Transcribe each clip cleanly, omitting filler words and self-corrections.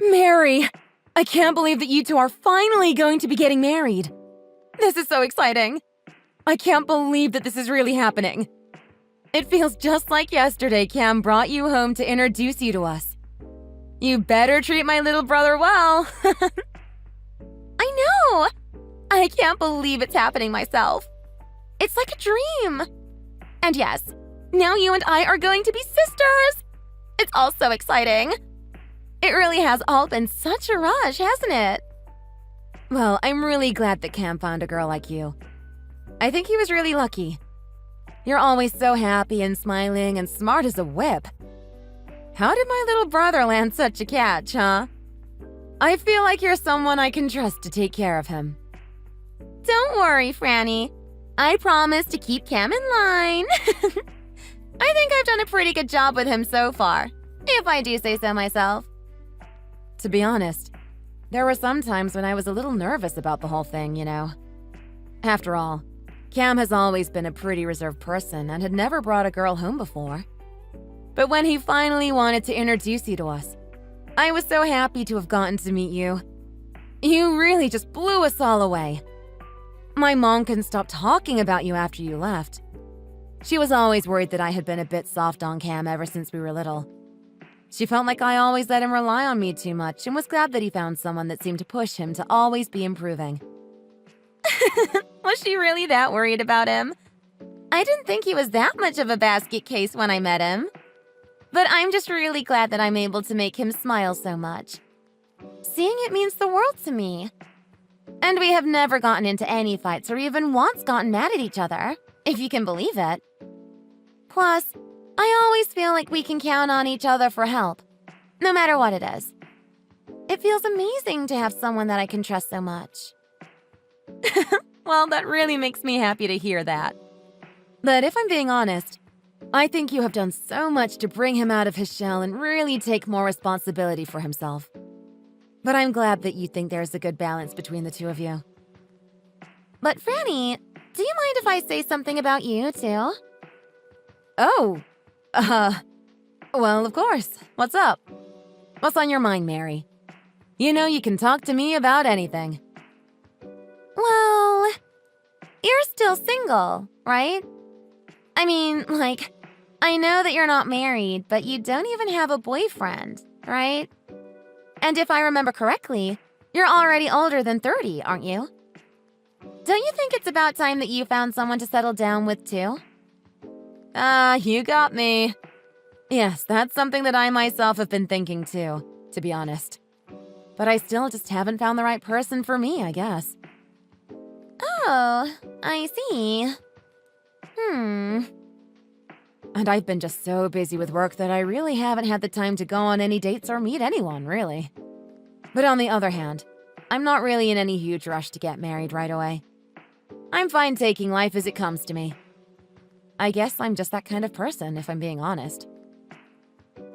Mary! I can't believe that you two are finally going to be getting married. This is so exciting. I can't believe that this is really happening. It feels just like yesterday Cam brought you home to introduce you to us. You better treat my little brother well. I know! I can't believe it's happening myself. It's like a dream. And yes, now you and I are going to be sisters. It's all so exciting. It really has all been such a rush, hasn't it? Well, I'm really glad that Cam found a girl like you. I think he was really lucky. You're always so happy and smiling and smart as a whip. How did my little brother land such a catch, huh? I feel like you're someone I can trust to take care of him. Don't worry, Franny. I promise to keep Cam in line. I think I've done a pretty good job with him so far, if I do say so myself. To be honest, there were some times when I was a little nervous about the whole thing, you know. After all, Cam has always been a pretty reserved person and had never brought a girl home before. But when he finally wanted to introduce you to us, I was so happy to have gotten to meet you. You really just blew us all away. My mom couldn't stop talking about you after you left. She was always worried that I had been a bit soft on Cam ever since we were little. She felt like I always let him rely on me too much and was glad that he found someone that seemed to push him to always be improving. Was she really that worried about him? I didn't think he was that much of a basket case when I met him. But I'm just really glad that I'm able to make him smile so much. Seeing it means the world to me. And we have never gotten into any fights or even once gotten mad at each other, if you can believe it. Plus, I always feel like we can count on each other for help, no matter what it is. It feels amazing to have someone that I can trust so much. Well, that really makes me happy to hear that. But if I'm being honest, I think you have done so much to bring him out of his shell and really take more responsibility for himself. But I'm glad that you think there's a good balance between the two of you. But Franny, do you mind if I say something about you, too? Oh, well, of course. What's up? What's on your mind, Mary? You know you can talk to me about anything. Well, you're still single, right? I mean, like, I know that you're not married, but you don't even have a boyfriend, right? And if I remember correctly, you're already older than 30, aren't you? Don't you think it's about time that you found someone to settle down with, too? You got me. Yes, that's something that I myself have been thinking, too, to be honest. But I still just haven't found the right person for me, I guess. Oh, I see. And I've been just so busy with work that I really haven't had the time to go on any dates or meet anyone, really. But on the other hand, I'm not really in any huge rush to get married right away. I'm fine taking life as it comes to me. I guess I'm just that kind of person, if I'm being honest.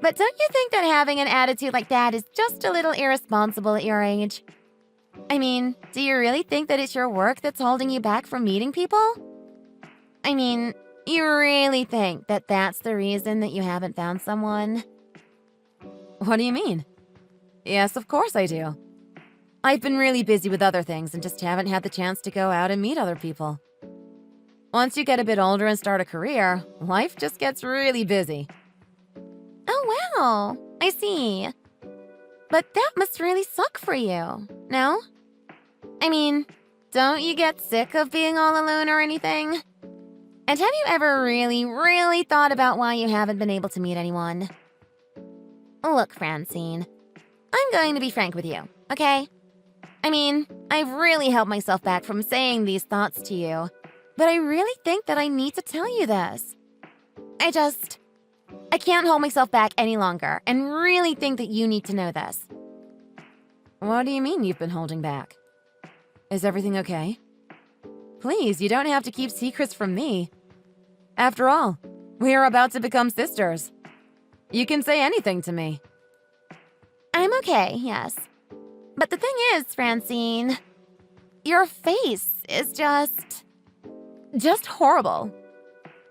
But don't you think that having an attitude like that is just a little irresponsible at your age? I mean, do you really think that it's your work that's holding you back from meeting people? I mean, you really think that that's the reason that you haven't found someone? What do you mean? Yes, of course I do. I've been really busy with other things and just haven't had the chance to go out and meet other people. Once you get a bit older and start a career, life just gets really busy. Oh, wow. I see. But that must really suck for you, no? I mean, don't you get sick of being all alone or anything? And have you ever really thought about why you haven't been able to meet anyone? Look, Francine, I'm going to be frank with you, okay? I mean, I've really held myself back from saying these thoughts to you, but I really think that I need to tell you this. I can't hold myself back any longer and really think that you need to know this. What do you mean you've been holding back? Is everything okay? Please, you don't have to keep secrets from me. After all, we are about to become sisters. You can say anything to me. I'm okay, yes. But the thing is, Francine, your face is just horrible.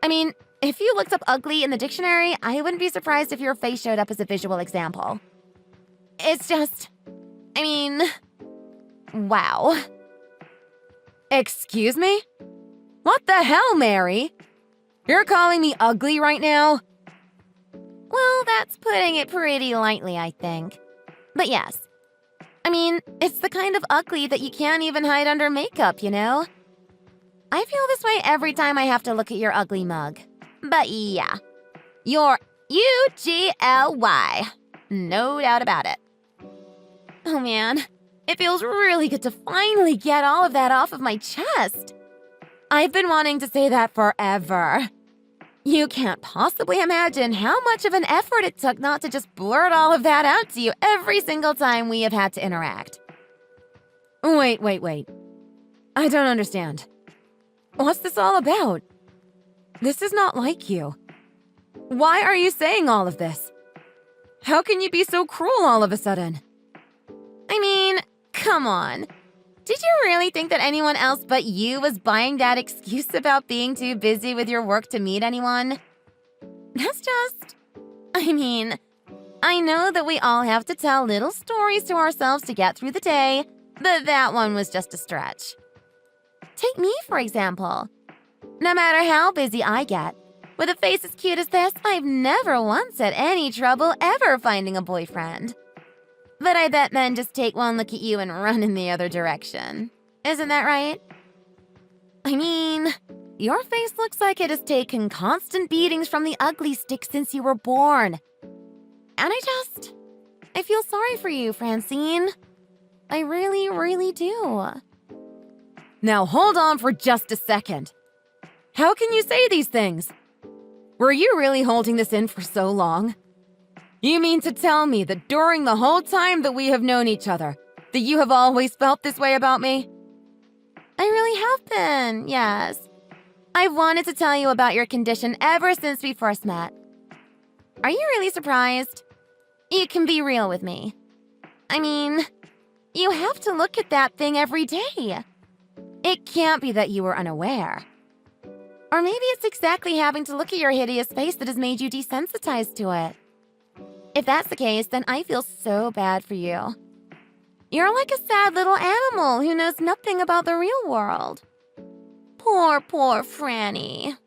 I mean, if you looked up ugly in the dictionary, I wouldn't be surprised if your face showed up as a visual example. It's just... I mean... Wow. Excuse me? What the hell, Mary? You're calling me ugly right now? Well, that's putting it pretty lightly, I think. But yes. I mean, it's the kind of ugly that you can't even hide under makeup, you know? I feel this way every time I have to look at your ugly mug. But yeah. You're UGLY. No doubt about it. Oh man, it feels really good to finally get all of that off of my chest. I've been wanting to say that forever. You can't possibly imagine how much of an effort it took not to just blurt all of that out to you every single time we have had to interact. Wait. I don't understand. What's this all about? This is not like you. Why are you saying all of this? How can you be so cruel all of a sudden? I mean, come on. Did you really think that anyone else but you was buying that excuse about being too busy with your work to meet anyone? That's just... I mean, I know that we all have to tell little stories to ourselves to get through the day, but that one was just a stretch. Take me, for example. No matter how busy I get, with a face as cute as this, I've never once had any trouble ever finding a boyfriend. But I bet men just take one look at you and run in the other direction. Isn't that right? I mean, your face looks like it has taken constant beatings from the ugly stick since you were born. And I feel sorry for you, Francine. I really, really do. Now hold on for just a second. How can you say these things? Were you really holding this in for so long? You mean to tell me that during the whole time that we have known each other, that you have always felt this way about me? I really have been, yes. I've wanted to tell you about your condition ever since we first met. Are you really surprised? You can be real with me. I mean, you have to look at that thing every day. It can't be that you were unaware. Or maybe it's exactly having to look at your hideous face that has made you desensitized to it. If that's the case, then I feel so bad for you. You're like a sad little animal who knows nothing about the real world. Poor Franny.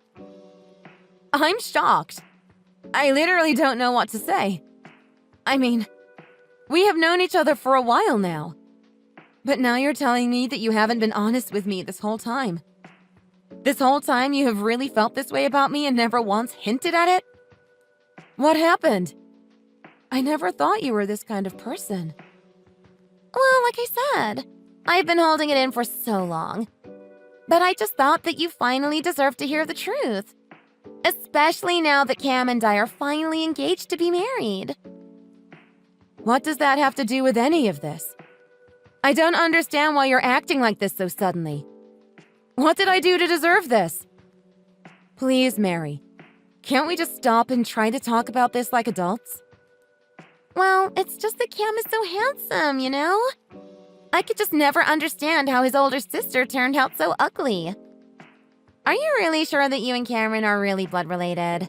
I'm shocked. I literally don't know what to say. I mean, we have known each other for a while now. But now you're telling me that you haven't been honest with me this whole time. This whole time you have really felt this way about me and never once hinted at it? What happened? I never thought you were this kind of person. Well, like I said, I've been holding it in for so long. But I just thought that you finally deserved to hear the truth. Especially now that Cam and I are finally engaged to be married. What does that have to do with any of this? I don't understand why you're acting like this so suddenly. What did I do to deserve this? Please, Mary, can't we just stop and try to talk about this like adults? Well, it's just that Cam is so handsome, you know? I could just never understand how his older sister turned out so ugly. Are you really sure that you and Cameron are really blood related?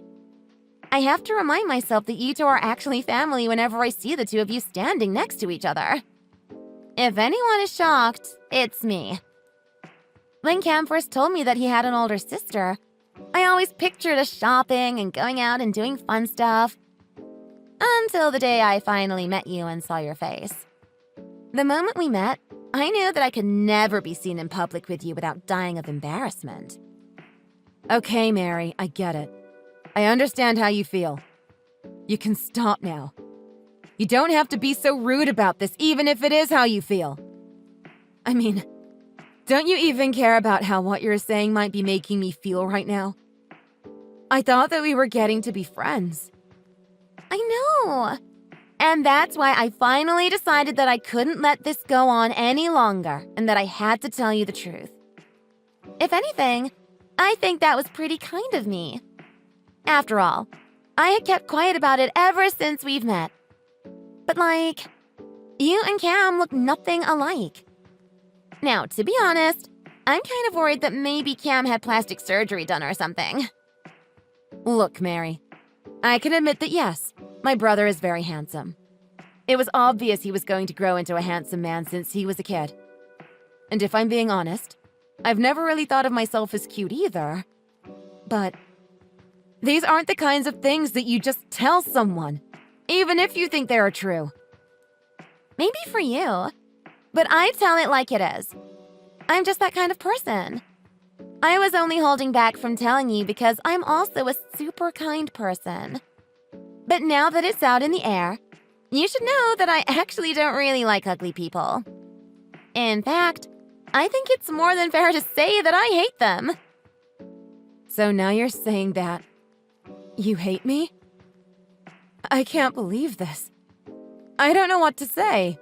I have to remind myself that you two are actually family whenever I see the two of you standing next to each other. If anyone is shocked, it's me. When Cam first told me that he had an older sister, I always pictured us shopping and going out and doing fun stuff. Until the day I finally met you and saw your face. The moment we met, I knew that I could never be seen in public with you without dying of embarrassment. Okay, Mary, I get it. I understand how you feel. You can stop now. You don't have to be so rude about this, even if it is how you feel. I mean, don't you even care about how what you're saying might be making me feel right now? I thought that we were getting to be friends. I know. And that's why I finally decided that I couldn't let this go on any longer and that I had to tell you the truth. If anything, I think that was pretty kind of me. After all, I had kept quiet about it ever since we've met. But you and Cam look nothing alike. Now, to be honest, I'm kind of worried that maybe Cam had plastic surgery done or something. Look, Mary, I can admit that yes, my brother is very handsome. It was obvious he was going to grow into a handsome man since he was a kid. And if I'm being honest, I've never really thought of myself as cute either. But these aren't the kinds of things that you just tell someone, even if you think they are true. Maybe for you, but I tell it like it is. I'm just that kind of person. I was only holding back from telling you because I'm also a super kind person. But now that it's out in the air, you should know that I actually don't really like ugly people. In fact, I think it's more than fair to say that I hate them. So now you're saying that you hate me? I can't believe this. I don't know what to say.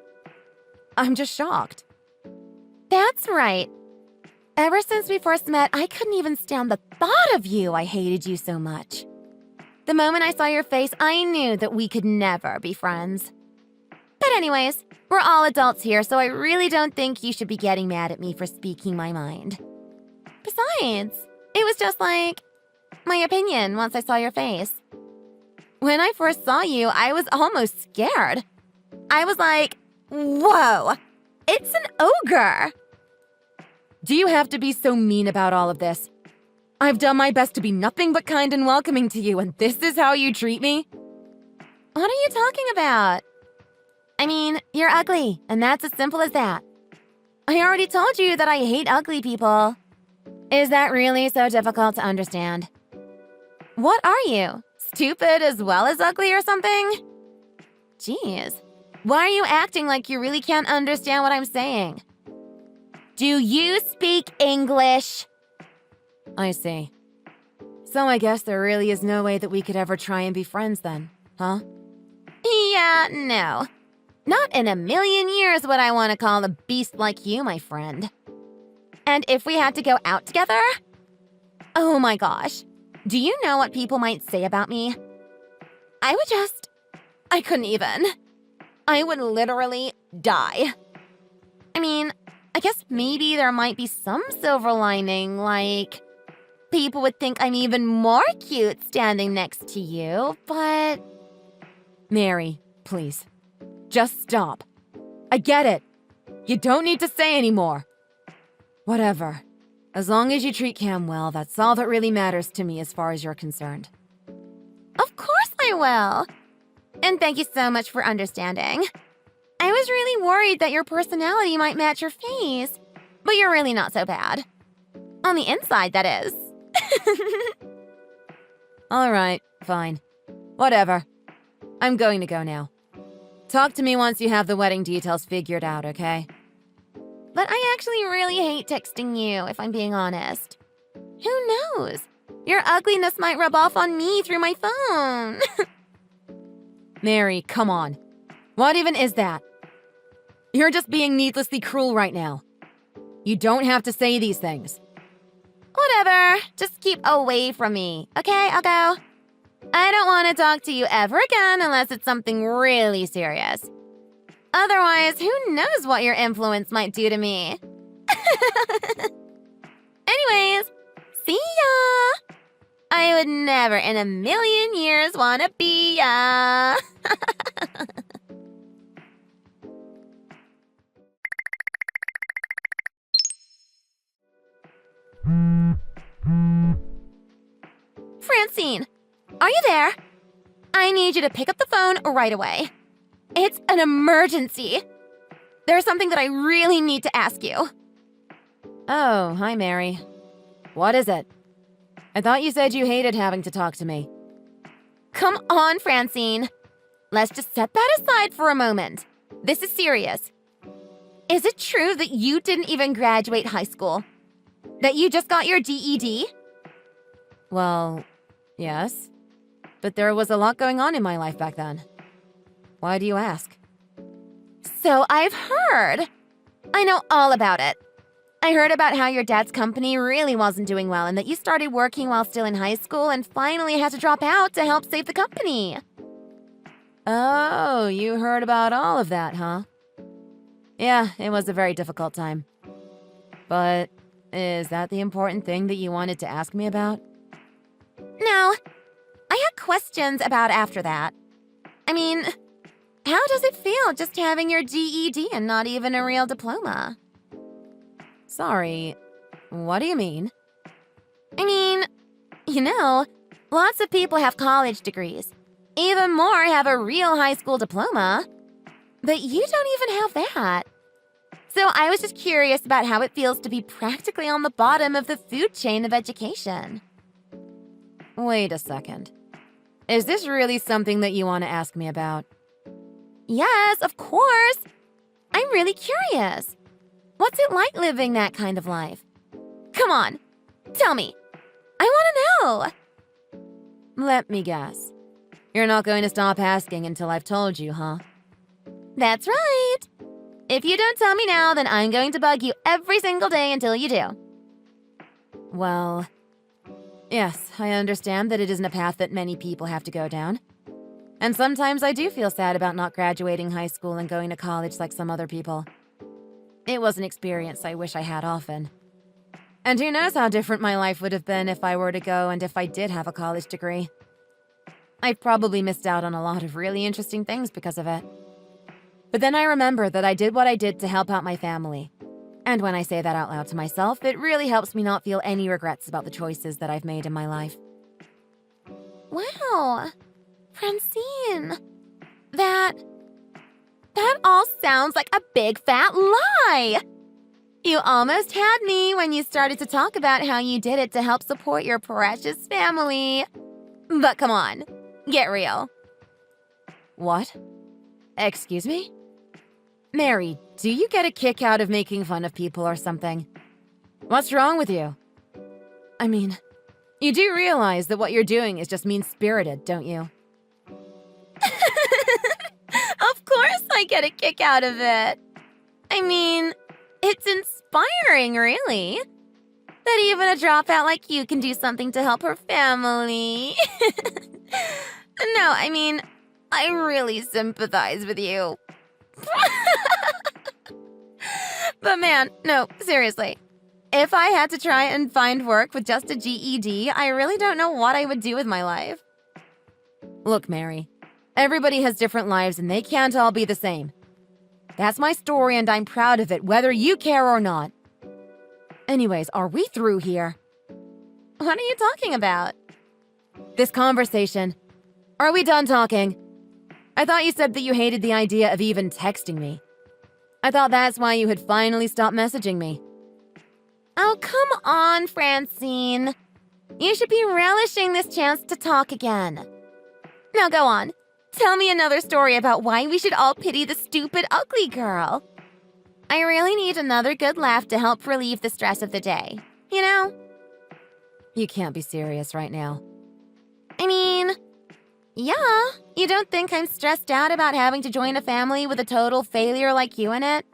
I'm just shocked. That's right. Ever since we first met, I couldn't even stand the thought of you. I hated you so much. The moment I saw your face, I knew that we could never be friends. But anyways, we're all adults here, so I really don't think you should be getting mad at me for speaking my mind. Besides, it was just like my opinion once I saw your face. When I first saw you, I was almost scared. I was like, whoa, it's an ogre. Do you have to be so mean about all of this? I've done my best to be nothing but kind and welcoming to you, and this is how you treat me? What are you talking about? I mean, you're ugly, and that's as simple as that. I already told you that I hate ugly people. Is that really so difficult to understand? What are you? Stupid as well as ugly or something? Jeez, why are you acting like you really can't understand what I'm saying? Do you speak English? I see. So I guess there really is no way that we could ever try and be friends then, huh? Yeah, no. Not in a million years would I want to call a beast like you my friend. And if we had to go out together? Oh my gosh. Do you know what people might say about me? I couldn't even. I would literally die. I mean, I guess maybe there might be some silver lining, like people would think I'm even more cute standing next to you, but... Mary, please. Just stop. I get it. You don't need to say anymore. Whatever. As long as you treat Cam well, that's all that really matters to me as far as you're concerned. Of course I will. And thank you so much for understanding. I was really worried that your personality might match your face, but you're really not so bad. On the inside, that is. All right, fine. Whatever. I'm going to go now. Talk to me once you have the wedding details figured out, okay? But I actually really hate texting you, if I'm being honest. Who knows? Your ugliness might rub off on me through my phone. Mary, come on. What even is that? You're just being needlessly cruel right now. You don't have to say these things. Whatever. Just keep away from me, okay? I'll go. I don't want to talk to you ever again unless it's something really serious. Otherwise, who knows what your influence might do to me? Anyways, see ya! I would never in a million years want to be ya! Francine, are you there? I need you to pick up the phone right away. It's an emergency. There's something that I really need to ask you. Oh, hi, Mary. What is it? I thought you said you hated having to talk to me. Come on, Francine. Let's just set that aside for a moment. This is serious. Is it true that you didn't even graduate high school? That you just got your GED? Well, yes. But there was a lot going on in my life back then. Why do you ask? So I've heard. I know all about it. I heard about how your dad's company really wasn't doing well and that you started working while still in high school and finally had to drop out to help save the company. Oh, you heard about all of that, huh? Yeah, it was a very difficult time. But is that the important thing that you wanted to ask me about? No. I had questions about after that. I mean, How does it feel just having your GED and not even a real diploma? Sorry, what do you mean? I mean, lots of people have college degrees. Even more have a real high school diploma. But you don't even have that. So I was just curious about how it feels to be practically on the bottom of the food chain of education. Wait a second. Is this really something that you want to ask me about? Yes, of course. I'm really curious. What's it like living that kind of life? Come on, tell me. I want to know. Let me guess. You're not going to stop asking until I've told you, huh? That's right. If you don't tell me now, then I'm going to bug you every single day until you do. Well, yes, I understand that it isn't a path that many people have to go down. And sometimes I do feel sad about not graduating high school and going to college like some other people. It was an experience I wish I had often. And who knows how different my life would have been if I were to go and if I did have a college degree. I've probably missed out on a lot of really interesting things because of it. But then I remember that I did what I did to help out my family. And when I say that out loud to myself, it really helps me not feel any regrets about the choices that I've made in my life. Wow, Francine, that all sounds like a big fat lie. You almost had me when you started to talk about how you did it to help support your precious family. But come on, get real. What? Excuse me? Mary, do you get a kick out of making fun of people or something? What's wrong with you? I mean, you do realize that what you're doing is just mean-spirited, don't you? Of course I get a kick out of it. I mean, it's inspiring, really. That even a dropout like you can do something to help her family. No, I mean, I really sympathize with you. But man, no, seriously. If I had to try and find work with just a GED, I really don't know what I would do with my life. Look, Mary, everybody has different lives and they can't all be the same. That's my story and I'm proud of it, whether you care or not. Anyways, are we through here? What are you talking about? This conversation. Are we done talking? I thought you said that you hated the idea of even texting me. I thought that's why you had finally stopped messaging me. Oh, come on, Francine. You should be relishing this chance to talk again. Now go on. Tell me another story about why we should all pity the stupid, ugly girl. I really need another good laugh to help relieve the stress of the day, you know? You can't be serious right now. I mean, yeah, you don't think I'm stressed out about having to join a family with a total failure like you in it?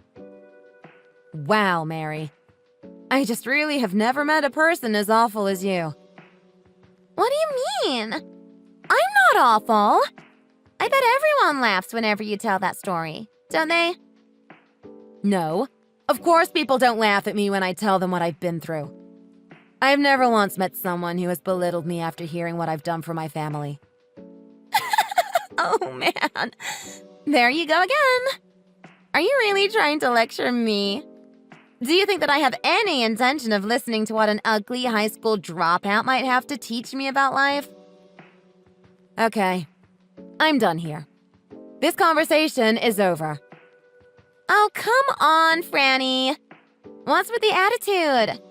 Wow, Mary. I just really have never met a person as awful as you. What do you mean? I'm not awful. I bet everyone laughs whenever you tell that story, don't they? No, of course people don't laugh at me when I tell them what I've been through. I've never once met someone who has belittled me after hearing what I've done for my family. Oh man, there you go again. Are you really trying to lecture me? Do you think that I have any intention of listening to what an ugly high school dropout might have to teach me about life? Okay, I'm done here. This conversation is over. Oh, come on, Franny. What's with the attitude?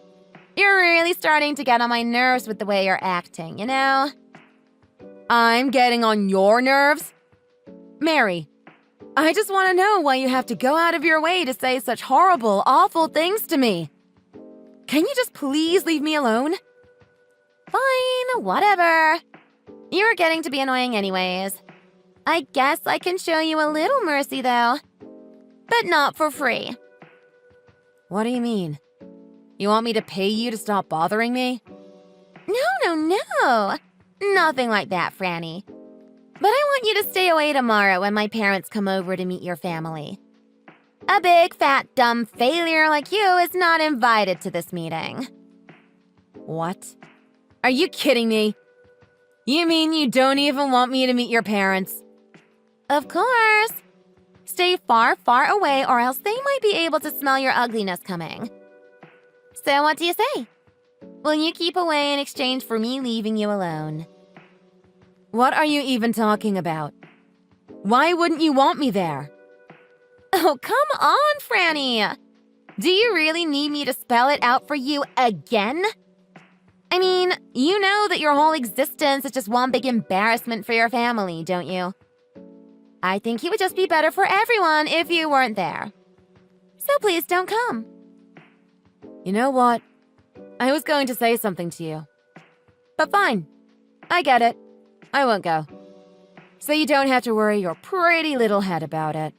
You're really starting to get on my nerves with the way you're acting, you know? I'm getting on your nerves? Mary, I just want to know why you have to go out of your way to say such horrible, awful things to me. Can you just please leave me alone? Fine, whatever. You're getting to be annoying anyways. I guess I can show you a little mercy, though. But not for free. What do you mean? You want me to pay you to stop bothering me? No. Nothing like that, Franny. But I want you to stay away tomorrow when my parents come over to meet your family. A big, fat, dumb failure like you is not invited to this meeting. What? Are you kidding me? You mean you don't even want me to meet your parents? Of course. stay far, far away or else they might be able to smell your ugliness coming. So what do you say? Will you keep away in exchange for me leaving you alone? What are you even talking about? Why wouldn't you want me there? Oh, come on, Franny! Do you really need me to spell it out for you again? I mean, you know that your whole existence is just one big embarrassment for your family, don't you? I think it would just be better for everyone if you weren't there. So please don't come. You know what? I was going to say something to you. But fine. I get it. I won't go. So you don't have to worry your pretty little head about it.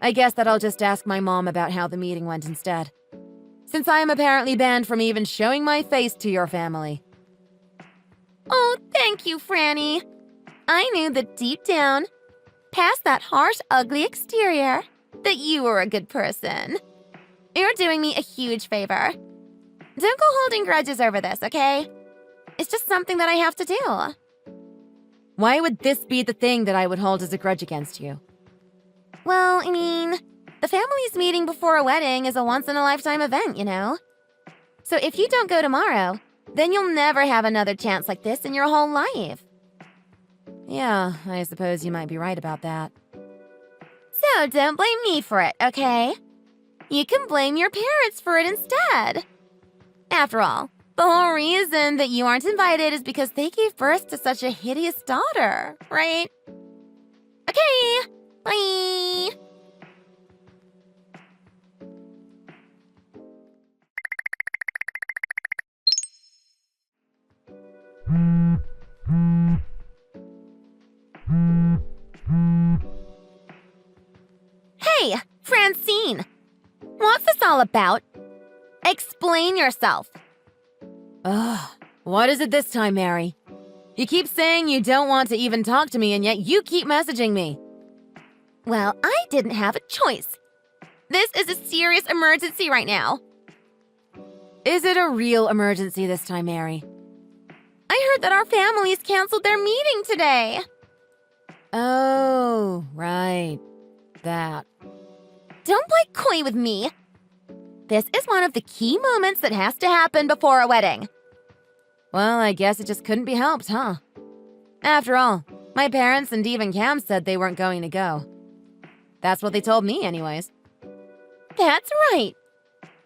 I guess that I'll just ask my mom about how the meeting went instead, since I am apparently banned from even showing my face to your family. Oh, thank you, Franny. I knew that deep down, past that harsh, ugly exterior, that you were a good person. You're doing me a huge favor. Don't go holding grudges over this, okay? It's just something that I have to do. Why would this be the thing that I would hold as a grudge against you? Well, I mean, the family's meeting before a wedding is a once-in-a-lifetime event, you know? So if you don't go tomorrow, then you'll never have another chance like this in your whole life. Yeah, I suppose you might be right about that. So don't blame me for it, okay? You can blame your parents for it instead. After all, the whole reason that you aren't invited is because they gave birth to such a hideous daughter, right? Okay, bye! Hey, Francine! What's this all about? Explain yourself. Ugh, what is it this time, Mary? You keep saying you don't want to even talk to me, and yet you keep messaging me. Well, I didn't have a choice. This is a serious emergency right now. Is it a real emergency this time, Mary? I heard that our families canceled their meeting today. Oh, right. That. Don't play coy with me. This is one of the key moments that has to happen before a wedding. Well, I guess it just couldn't be helped, huh? After all, my parents and even Cam said they weren't going to go. That's what they told me anyways. That's right.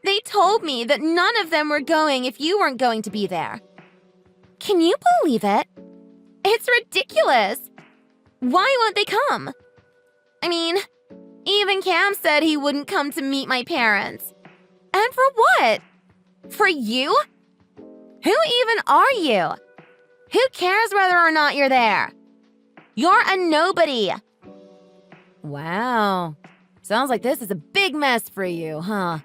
They told me that none of them were going if you weren't going to be there. Can you believe it? It's ridiculous. Why won't they come? I mean, even Cam said he wouldn't come to meet my parents. And for what? For you? Who even are you? Who cares whether or not you're there? You're a nobody. Wow. Sounds like this is a big mess for you, huh?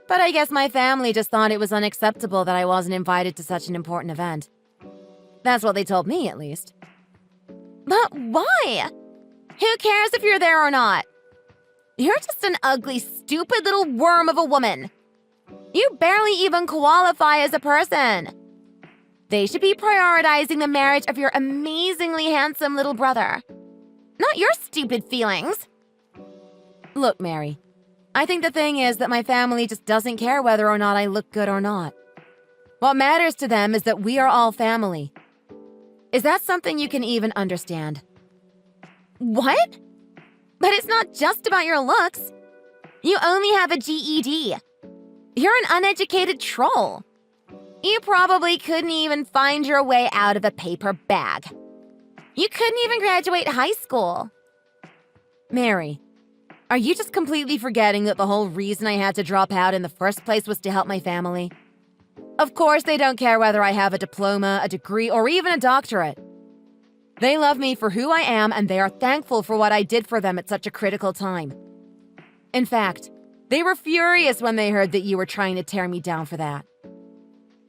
But I guess my family just thought it was unacceptable that I wasn't invited to such an important event. That's what they told me, at least. But why? Who cares if you're there or not? You're just an ugly, stupid little worm of a woman. You barely even qualify as a person. They should be prioritizing the marriage of your amazingly handsome little brother, not your stupid feelings. Look, Mary, I think the thing is that my family just doesn't care whether or not I look good or not. What matters to them is that we are all family. Is that something you can even understand? What? But it's not just about your looks. You only have a GED. You're an uneducated troll. You probably couldn't even find your way out of a paper bag. You couldn't even graduate high school. Mary, are you just completely forgetting that the whole reason I had to drop out in the first place was to help my family? Of course they don't care whether I have a diploma, a degree, or even a doctorate. They love me for who I am, and they are thankful for what I did for them at such a critical time. In fact, they were furious when they heard that you were trying to tear me down for that.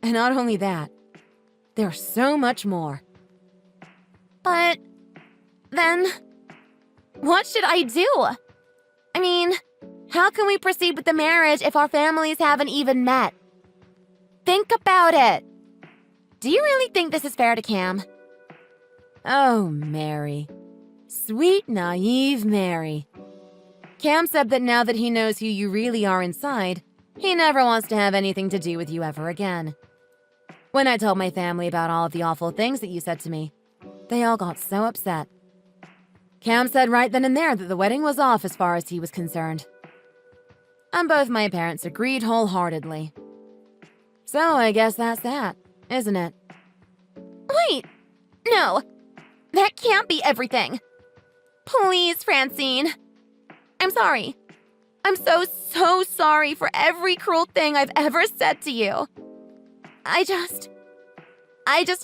And not only that, there's so much more. But then, what should I do? I mean, how can we proceed with the marriage if our families haven't even met? Think about it. Do you really think this is fair to Cam? Oh, Mary. Sweet, naive Mary. Cam said that now that he knows who you really are inside, he never wants to have anything to do with you ever again. When I told my family about all of the awful things that you said to me, they all got so upset. Cam said right then and there that the wedding was off as far as he was concerned. And both my parents agreed wholeheartedly. So I guess that's that, isn't it? Wait! No! That can't be everything! Please, Francine! I'm sorry. I'm so sorry for every cruel thing I've ever said to you. I just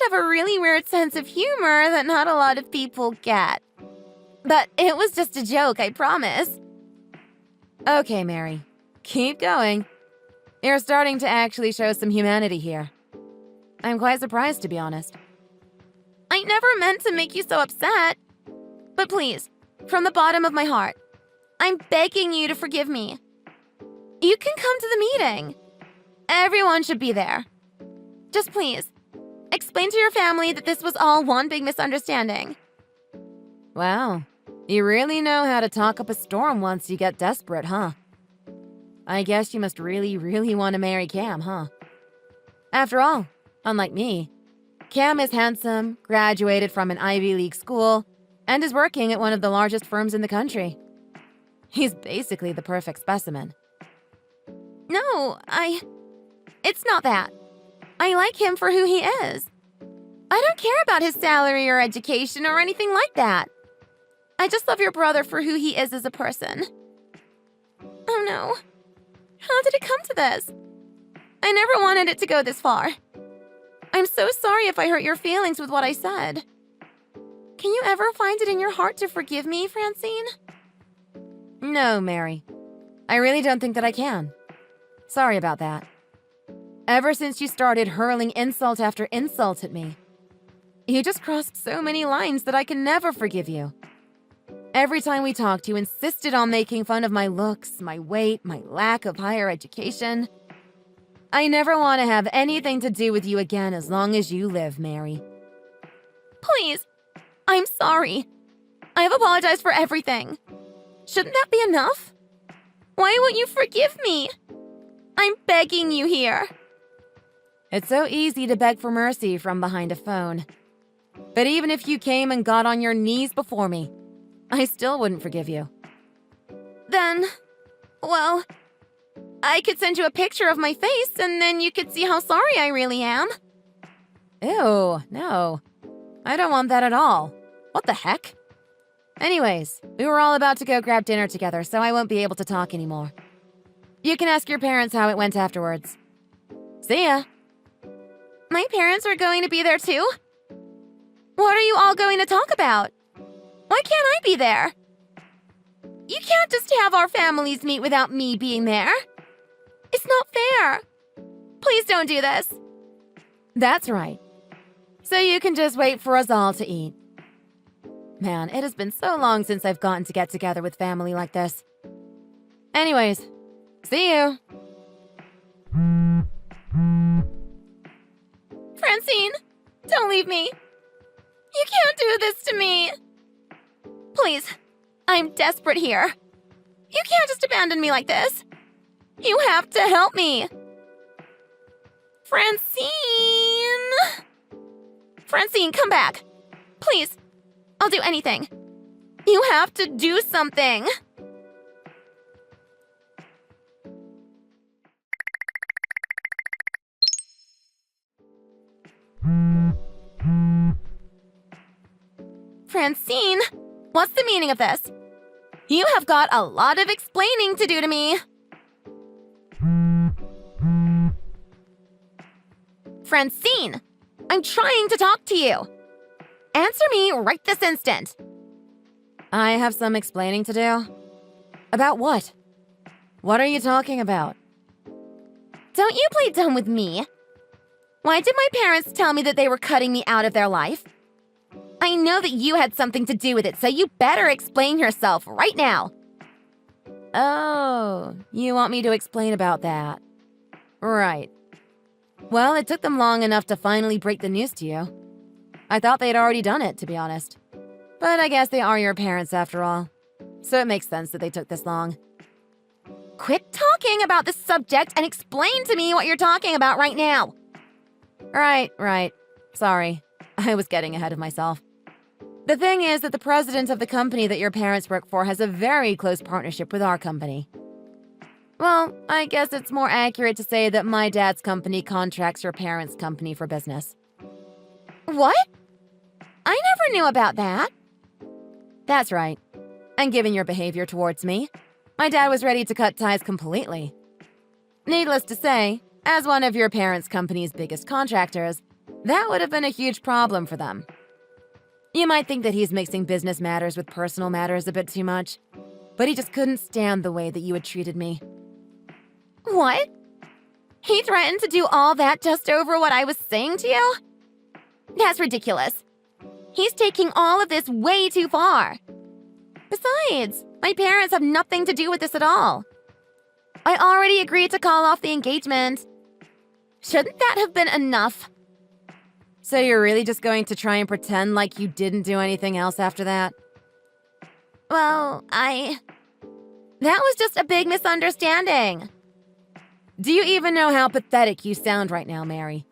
have a really weird sense of humor that not a lot of people get. But it was just a joke, I promise. Okay, Mary. Keep going. You're starting to actually show some humanity here. I'm quite surprised, to be honest. I never meant to make you so upset. But please, from the bottom of my heart, I'm begging you to forgive me. You can come to the meeting. Everyone should be there. Just please, explain to your family that this was all one big misunderstanding. Wow, you really know how to talk up a storm once you get desperate, huh? I guess you must really want to marry Cam, huh? After all, unlike me, Cam is handsome, graduated from an Ivy League school, and is working at one of the largest firms in the country. He's basically the perfect specimen. No, it's not that. I like him for who he is. I don't care about his salary or education or anything like that. I just love your brother for who he is as a person. Oh no. How did it come to this? I never wanted it to go this far. I'm so sorry if I hurt your feelings with what I said. Can you ever find it in your heart to forgive me, Francine? No, Mary. I really don't think that I can. Sorry about that. Ever since you started hurling insult after insult at me, you just crossed so many lines that I can never forgive you. Every time we talked, you insisted on making fun of my looks, my weight, my lack of higher education. I never want to have anything to do with you again as long as you live, Mary. Please, I'm sorry. I have apologized for everything. Shouldn't that be enough? Why won't you forgive me? I'm begging you here. It's so easy to beg for mercy from behind a phone. But even if you came and got on your knees before me, I still wouldn't forgive you. Then, well, I could send you a picture of my face and then you could see how sorry I really am. Ew, no. I don't want that at all. What the heck? Anyways, we were all about to go grab dinner together, so I won't be able to talk anymore. You can ask your parents how it went afterwards. See ya. My parents are going to be there too? What are you all going to talk about? Why can't I be there? You can't just have our families meet without me being there. It's not fair. Please don't do this. That's right. So you can just wait for us all to eat. Man, it has been so long since I've gotten to get together with family like this. Anyways, see you. Francine, don't leave me. You can't do this to me. Please, I'm desperate here. You can't just abandon me like this. You have to help me. Francine! Francine, come back. Please, I'll do anything. You have to do something. Francine, what's the meaning of this? You have got a lot of explaining to do to me. Francine, I'm trying to talk to you. Answer me right this instant. I have some explaining to do. About what? What are you talking about? Don't you play dumb with me. Why did my parents tell me that they were cutting me out of their life? I know that you had something to do with it, so you better explain yourself right now. Oh, you want me to explain about that? Right. Well, it took them long enough to finally break the news to you. I thought they'd already done it, to be honest. But I guess they are your parents after all. So it makes sense that they took this long. Quit talking about this subject and explain to me what you're talking about right now. Right. Sorry. I was getting ahead of myself. The thing is that the president of the company that your parents work for has a very close partnership with our company. Well, I guess it's more accurate to say that my dad's company contracts your parents' company for business. What? I never knew about that. That's right. And given your behavior towards me, my dad was ready to cut ties completely. Needless to say, as one of your parents' company's biggest contractors, that would have been a huge problem for them. You might think that he's mixing business matters with personal matters a bit too much, but he just couldn't stand the way that you had treated me. What? He threatened to do all that just over what I was saying to you? That's ridiculous. He's taking all of this way too far. Besides, my parents have nothing to do with this at all. I already agreed to call off the engagement. Shouldn't that have been enough? So you're really just going to try and pretend like you didn't do anything else after that? Well, that was just a big misunderstanding. Do you even know how pathetic you sound right now, Mary?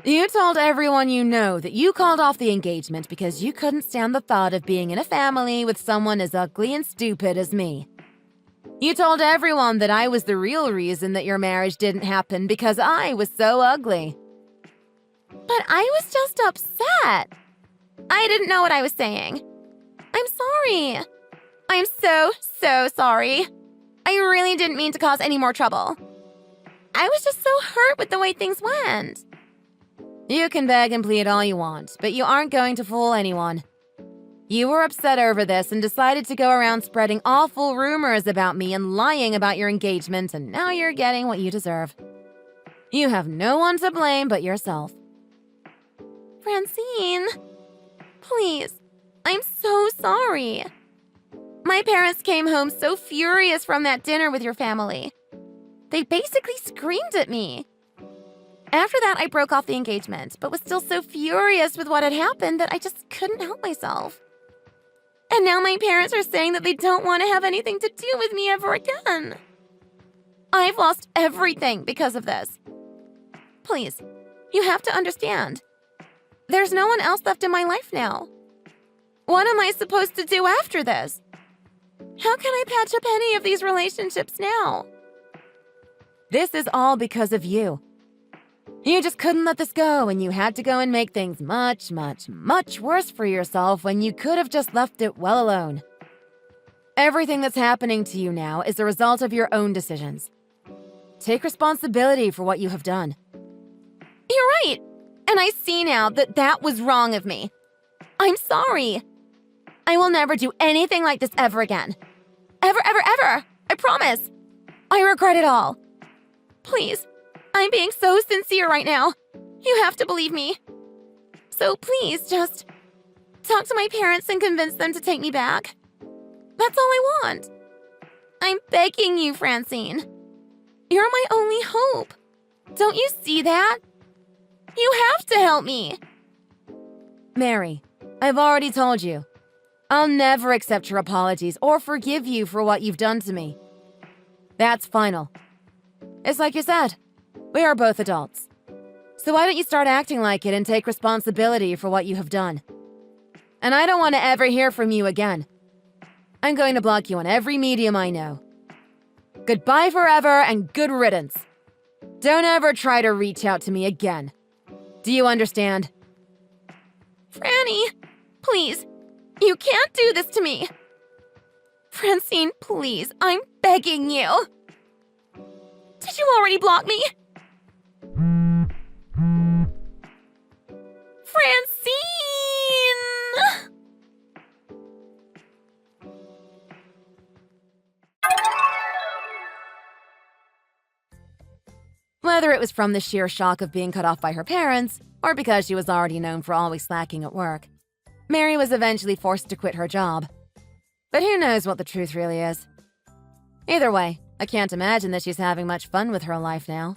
You told everyone you know that you called off the engagement because you couldn't stand the thought of being in a family with someone as ugly and stupid as me. You told everyone that I was the real reason that your marriage didn't happen because I was so ugly. But I was just upset. I didn't know what I was saying. I'm sorry. I'm so sorry. I really didn't mean to cause any more trouble. I was just so hurt with the way things went. You can beg and plead all you want, but you aren't going to fool anyone. You were upset over this and decided to go around spreading awful rumors about me and lying about your engagement, and now you're getting what you deserve. You have no one to blame but yourself. Francine, please, I'm so sorry. My parents came home so furious from that dinner with your family. They basically screamed at me. After that, I broke off the engagement, but was still so furious with what had happened that I just couldn't help myself. And now my parents are saying that they don't want to have anything to do with me ever again. I've lost everything because of this. Please, you have to understand. There's no one else left in my life now. What am I supposed to do after this? How can I patch up any of these relationships now? This is all because of you. You just couldn't let this go, and you had to go and make things much worse for yourself when you could have just left it well alone. Everything that's happening to you now is the result of your own decisions. Take responsibility for what you have done. You're right, and I see now that that was wrong of me. I'm sorry. I will never do anything like this ever again. Ever. I promise. I regret it all. Please, I'm being so sincere right now. You have to believe me. So please just talk to my parents and convince them to take me back. That's all I want. I'm begging you, Francine. You're my only hope. Don't you see that? You have to help me. Mary, I've already told you. I'll never accept your apologies or forgive you for what you've done to me. That's final. It's like you said, we are both adults. So why don't you start acting like it and take responsibility for what you have done? And I don't want to ever hear from you again. I'm going to block you on every medium I know. Goodbye forever and good riddance. Don't ever try to reach out to me again. Do you understand? Franny, please, you can't do this to me. Francine, please, I'm begging you. Did you already block me? Francine! Whether it was from the sheer shock of being cut off by her parents, or because she was already known for always slacking at work, Mary was eventually forced to quit her job. But who knows what the truth really is? Either way, I can't imagine that she's having much fun with her life now.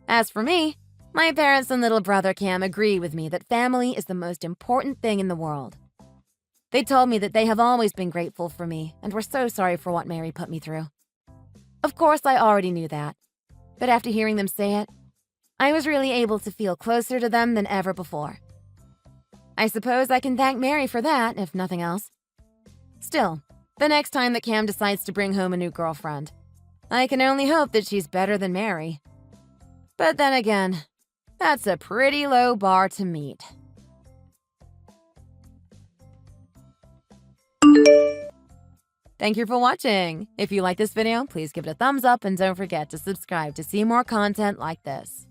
As for me, my parents and little brother Cam agree with me that family is the most important thing in the world. They told me that they have always been grateful for me and were so sorry for what Mary put me through. Of course, I already knew that, but after hearing them say it, I was really able to feel closer to them than ever before. I suppose I can thank Mary for that, if nothing else. Still, the next time that Cam decides to bring home a new girlfriend, I can only hope that she's better than Mary. But then again, that's a pretty low bar to meet. Thank you for watching. If you like this video, please give it a thumbs up and don't forget to subscribe to see more content like this.